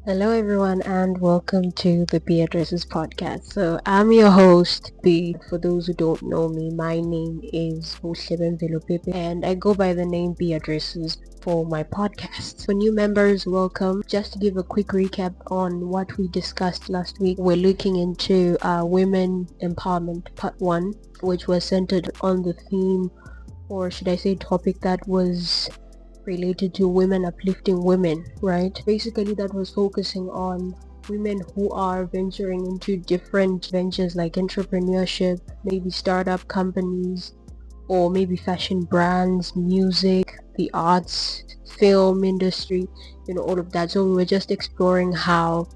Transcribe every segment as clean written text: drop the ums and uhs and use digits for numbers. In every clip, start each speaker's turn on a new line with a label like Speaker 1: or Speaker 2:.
Speaker 1: Hello, everyone, and welcome to the B.Addresses podcast. So, I'm your host, B. For those who don't know me, my name is Osheben Velopepe, and I go by the name B.Addresses for my podcast. For new members, welcome. Just to give a quick recap on what we discussed last week, we're looking into women empowerment, part 1, which was centered on the theme, or should I say topic, that was related to women uplifting women, right? Basically, that was focusing on women who are venturing into different ventures like entrepreneurship, maybe startup companies, or maybe fashion brands, music, the arts, film industry, all of that. So we were just exploring how,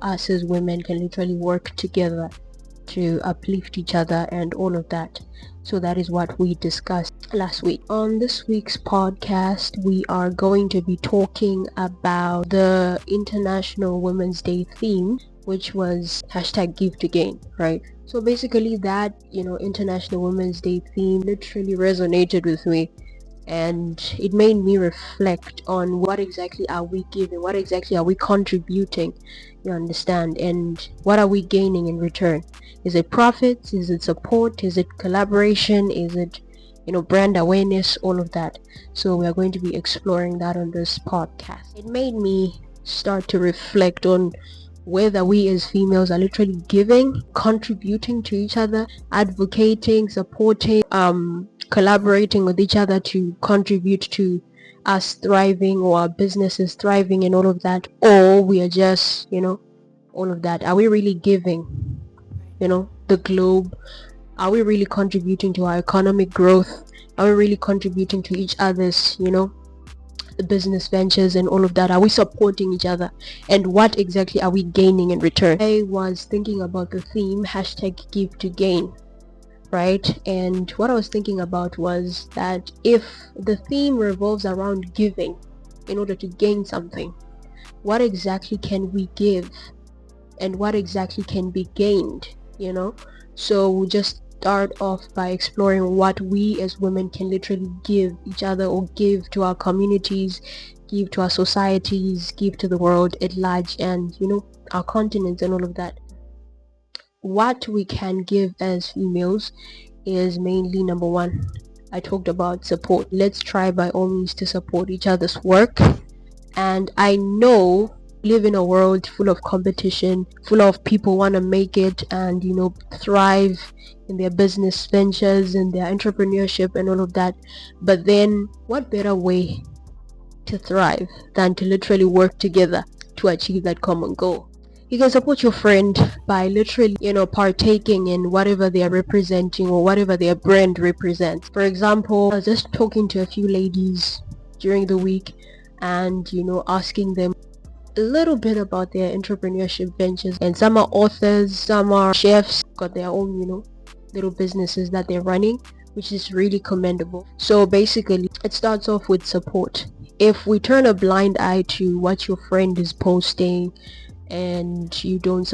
Speaker 1: us as women can literally work together to uplift each other and all of that. So that is what we discussed last week. On this week's podcast, we are going to be talking about the International Women's Day theme, which was #givetogain, right? So basically that, International Women's Day theme literally resonated with me, and it made me reflect on what exactly are we giving, what exactly are we contributing, you understand, and what are we gaining in return. Is it profits? Is it support? Is it collaboration? Is it brand awareness? All of that. So we are going to be exploring that on this podcast. It made me start to reflect on whether we as females are literally giving, contributing to each other, advocating, supporting, collaborating with each other to contribute to us thriving or our businesses thriving and all of that, or we are just all of that. Are we really giving the globe? Are we really contributing to our economic growth? Are we really contributing to each other's the business ventures and all of that? Are we supporting each other, and what exactly are we gaining in return? I was thinking about the theme #GiveToGain, right? And what I was thinking about was that if the theme revolves around giving in order to gain something, what exactly can we give and what exactly can be gained? So we'll just start off by exploring what we as women can literally give each other, or give to our communities, give to our societies, give to the world at large, and our continents and all of that. What we can give as females is mainly, number one, I talked about support. Let's try by all means to support each other's work. And I know we live in a world full of competition, full of people want to make it and thrive in their business ventures and their entrepreneurship and all of that. But then what better way to thrive than to literally work together to achieve that common goal? You can support your friend by literally partaking in whatever they are representing or whatever their brand represents. For example, I was just talking to a few ladies during the week and asking them a little bit about their entrepreneurship ventures, and some are authors, some are chefs, got their own little businesses that they're running, which is really commendable. So basically it starts off with support. If we turn a blind eye to what your friend is posting and we don't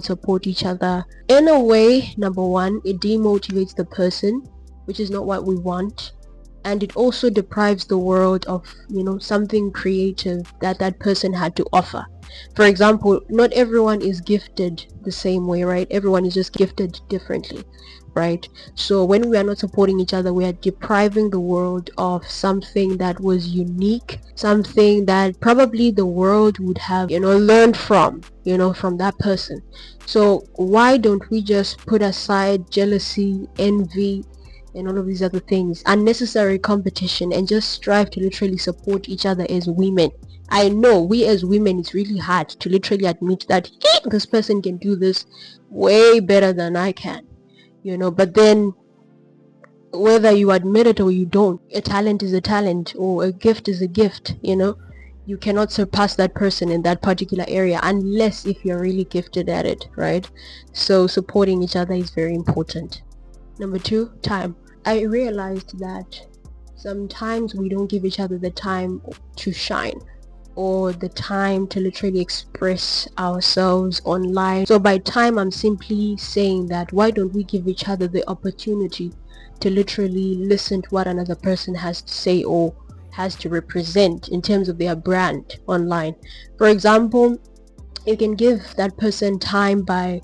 Speaker 1: support each other, in a way, number one, it demotivates the person, which is not what we want. And it also deprives the world of something creative that person had to offer. For example, not everyone is gifted the same way, right? Everyone is just gifted differently, right? So when we are not supporting each other, we are depriving the world of something that was unique, something that probably the world would have learned from that person. So why don't we just put aside jealousy, envy, and all of these other things, unnecessary competition, and just strive to literally support each other as women? I know we as women, it's really hard to literally admit that, hey, this person can do this way better than I can, but then whether you admit it or you don't, a talent is a talent, or a gift is a gift. You cannot surpass that person in that particular area unless if you're really gifted at it, right? So supporting each other is very important. Number two, time. I realized that sometimes we don't give each other the time to shine, or the time to literally express ourselves online. So by time, I'm simply saying that why don't we give each other the opportunity to literally listen to what another person has to say, or has to represent in terms of their brand online. For example, you can give that person time by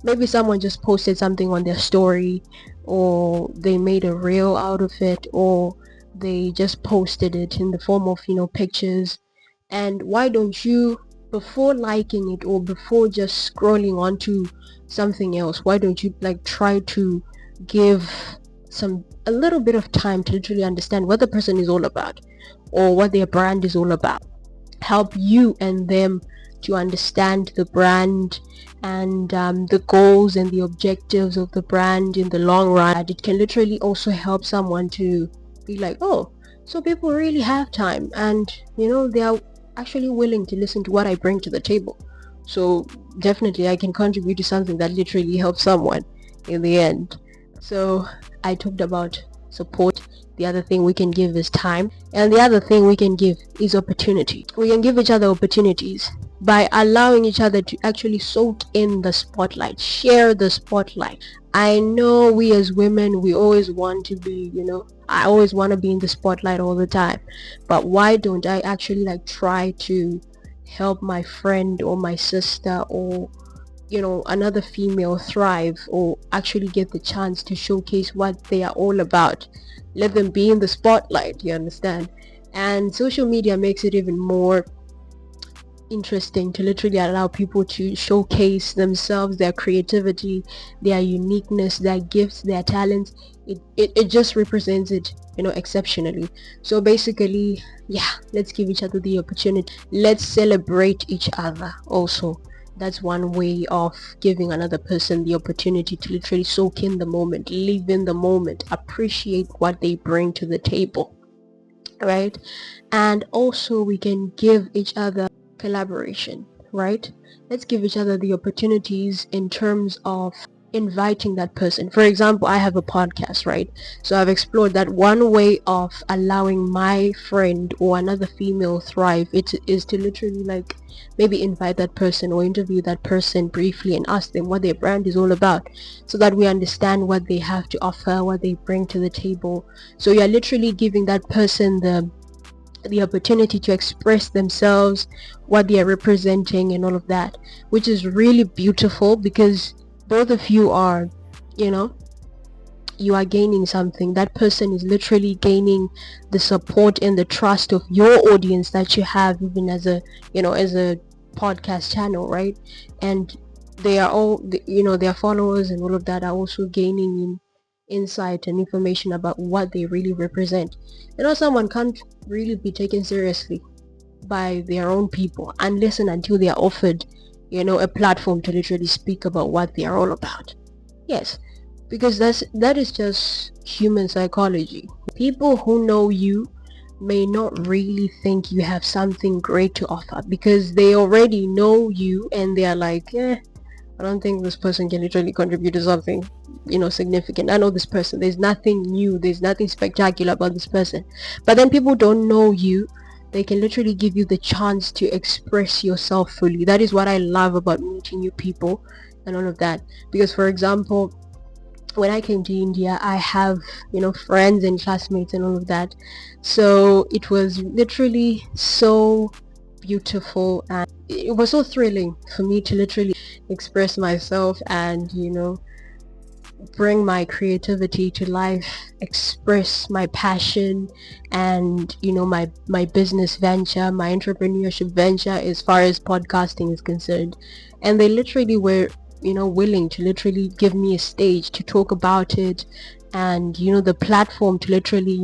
Speaker 1: maybe someone just posted something on their story, or they made a reel out of it, or they just posted it in the form of pictures. And why don't you, before liking it or before just scrolling onto something else, why don't you try to give a little bit of time to literally understand what the person is all about or what their brand is all about. Help you and them to understand the brand and the goals and the objectives of the brand in the long run. It can literally also help someone to be like, oh, so people really have time, and they are actually willing to listen to what I bring to the table. So definitely I can contribute to something that literally helps someone in the end. So I talked about support. The other thing we can give is time, and the other thing we can give is opportunity. We can give each other opportunities by allowing each other to actually soak in the spotlight, share the spotlight. I know we as women, we always want to be, I always want to be in the spotlight all the time, but why don't I actually try to help my friend or my sister or another female thrive, or actually get the chance to showcase what they are all about? Let them be in the spotlight, you understand? And social media makes it even more interesting to literally allow people to showcase themselves, their creativity, their uniqueness, their gifts, their talents. It just represents it exceptionally. So basically, yeah, let's give each other the opportunity. Let's celebrate each other also. That's one way of giving another person the opportunity to literally soak in the moment, live in the moment, appreciate what they bring to the table, right? And also we can give each other collaboration, right? Let's give each other the opportunities in terms of inviting that person. For example, I have a podcast, right? So I've explored that one way of allowing my friend or another female thrive. It is to literally maybe invite that person or interview that person briefly and ask them what their brand is all about, so that we understand what they have to offer, what they bring to the table. So you're literally giving that person the opportunity to express themselves, what they are representing and all of that, which is really beautiful, because both of you are, you are gaining something. That person is literally gaining the support and the trust of your audience that you have, even as a podcast channel, right? And they are all, their followers and all of that are also gaining insight and information about what they really represent. Someone can't really be taken seriously by their own people unless and until they are offered a platform to literally speak about what they are all about. Yes, because that is just human psychology. People who know you may not really think you have something great to offer, because they already know you and they are like, I don't think this person can literally contribute to something significant. I know this person, there's nothing new, there's nothing spectacular about this person. But then people don't know you, they can literally give you the chance to express yourself fully. That is what I love about meeting new people and all of that. Because for example, when I came to India, I have friends and classmates and all of that, so it was literally so beautiful, and it was so thrilling for me to literally express myself and bring my creativity to life, express my passion and my business venture, my entrepreneurship venture as far as podcasting is concerned. And they literally were willing to literally give me a stage to talk about it, and the platform to literally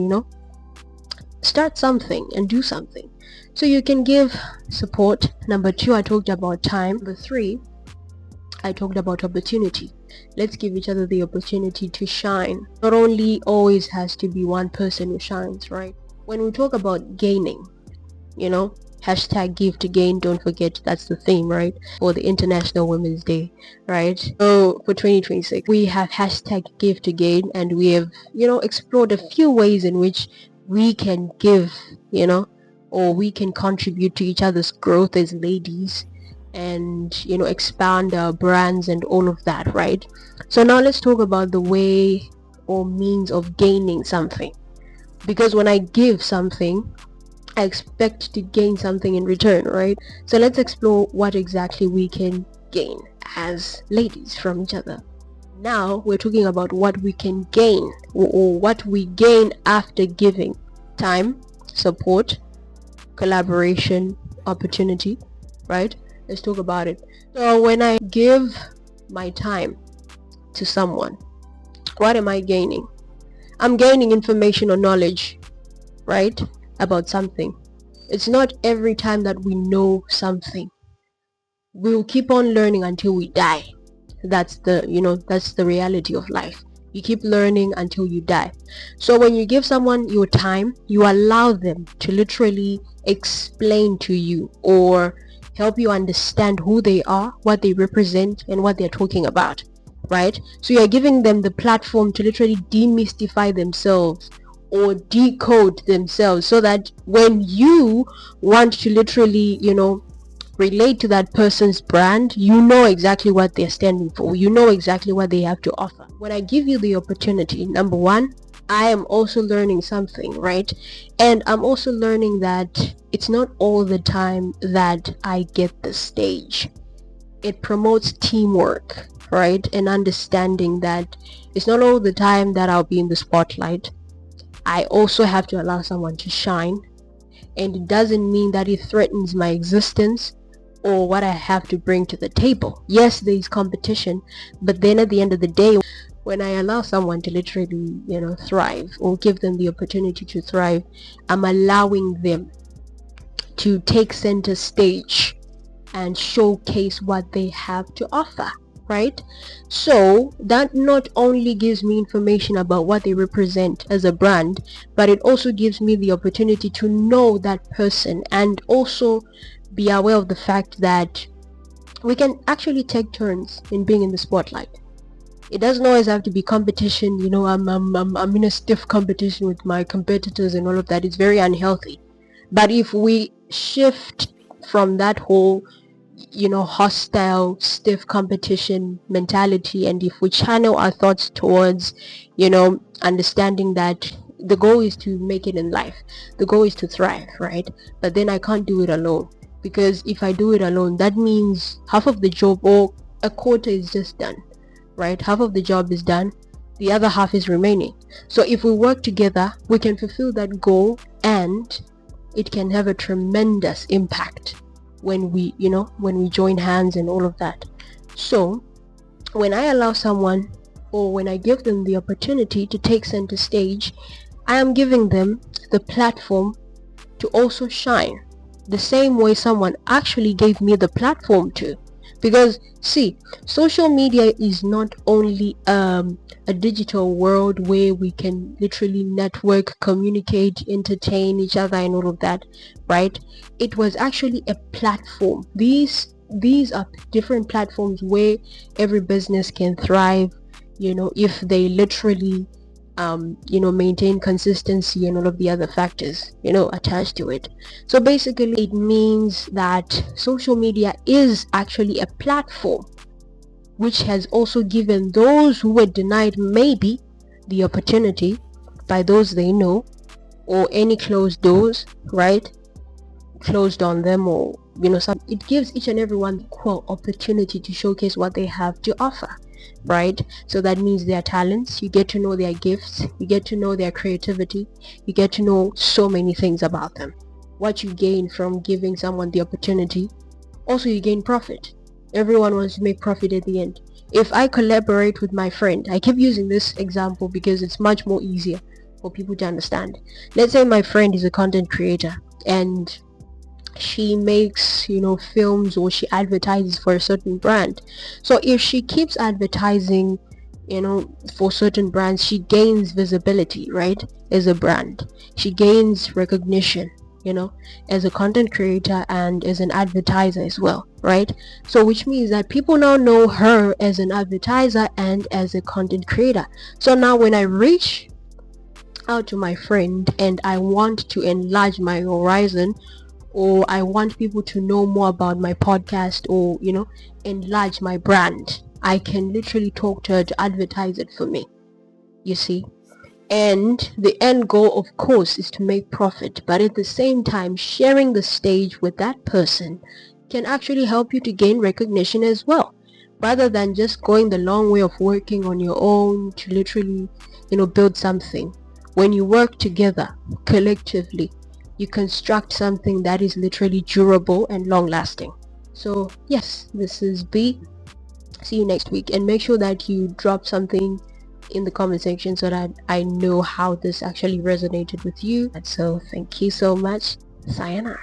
Speaker 1: start something and do something. So you can give support. Number 2, I talked about time. Number 3, I talked about opportunity. Let's give each other the opportunity to shine. Not only always has to be one person who shines, right? When we talk about gaining, hashtag give to gain, don't forget that's the theme, right, for the International Women's Day, right? So for 2026 we have hashtag give to gain, and we have explored a few ways in which we can give, or we can contribute to each other's growth as ladies, and expand our brands and all of that, right? So now let's talk about the way or means of gaining something. Because when I give something, I expect to gain something in return, right? So let's explore what exactly we can gain as ladies from each other. Now we're talking about what we can gain, or what we gain after giving: time, support, collaboration, opportunity, right? Let's talk about it. So when I give my time to someone, what am I gaining? I'm gaining information or knowledge, right, about something. It's not every time that we know something. We'll keep on learning until we die. That's the reality of life. You keep learning until you die. So when you give someone your time, you allow them to literally explain to you or help you understand who they are, what they represent, and what they're talking about, right? So you're giving them the platform to literally demystify themselves or decode themselves, so that when you want to literally relate to that person's brand, you know exactly what they're standing for, you know exactly what they have to offer. When I give you the opportunity, number one, I am also learning something, right? And I'm also learning that it's not all the time that I get the stage. It promotes teamwork, right? And understanding that it's not all the time that I'll be in the spotlight. I also have to allow someone to shine, and it doesn't mean that it threatens my existence or what I have to bring to the table. Yes, there is competition, but then at the end of the day, when I allow someone to literally, thrive, or give them the opportunity to thrive, I'm allowing them to take center stage and showcase what they have to offer, right? So that not only gives me information about what they represent as a brand, but it also gives me the opportunity to know that person, and also be aware of the fact that we can actually take turns in being in the spotlight. It doesn't always have to be competition. I'm in a stiff competition with my competitors and all of that. It's very unhealthy. But if we shift from that whole hostile, stiff competition mentality, and if we channel our thoughts towards understanding that the goal is to make it in life, the goal is to thrive, right? But then I can't do it alone, because if I do it alone, that means half of the job, or a quarter, is just done, right? Half of the job is done, the other half is remaining. So if we work together, we can fulfill that goal, and it can have a tremendous impact when we join hands and all of that. So when I allow someone, or when I give them the opportunity to take center stage, I am giving them the platform to also shine, the same way someone actually gave me the platform to. Because see, social media is not only a digital world where we can literally network, communicate, entertain each other and all of that, right? It was actually a platform. These are different platforms where every business can thrive, if they literally maintain consistency and all of the other factors attached to it. So basically, it means that social media is actually a platform which has also given those who were denied maybe the opportunity by those they know, or any closed doors, right, closed on them, or it gives each and everyone equal opportunity to showcase what they have to offer, right? So that means their talents, you get to know their gifts, you get to know their creativity, you get to know so many things about them. What you gain from giving someone the opportunity, also you gain profit. Everyone wants to make profit at the end. If I collaborate with my friend, I keep using this example because it's much more easier for people to understand. Let's say my friend is a content creator and she makes films, or she advertises for a certain brand. So if she keeps advertising for certain brands, she gains visibility, right? As a brand, she gains recognition, as a content creator and as an advertiser as well, right? So which means that people now know her as an advertiser and as a content creator. So now when I reach out to my friend and I want to enlarge my horizon, or I want people to know more about my podcast, or enlarge my brand, I can literally talk to her to advertise it for me. You see, And the end goal, of course, is to make profit, but at the same time, sharing the stage with that person can actually help you to gain recognition as well, rather than just going the long way of working on your own to literally, build something. When you work together collectively, you construct something that is literally durable and long lasting. So yes, this is B. See you next week, and make sure that you drop something in the comment section so that I know how this actually resonated with you. And so thank you so much. Sayonara.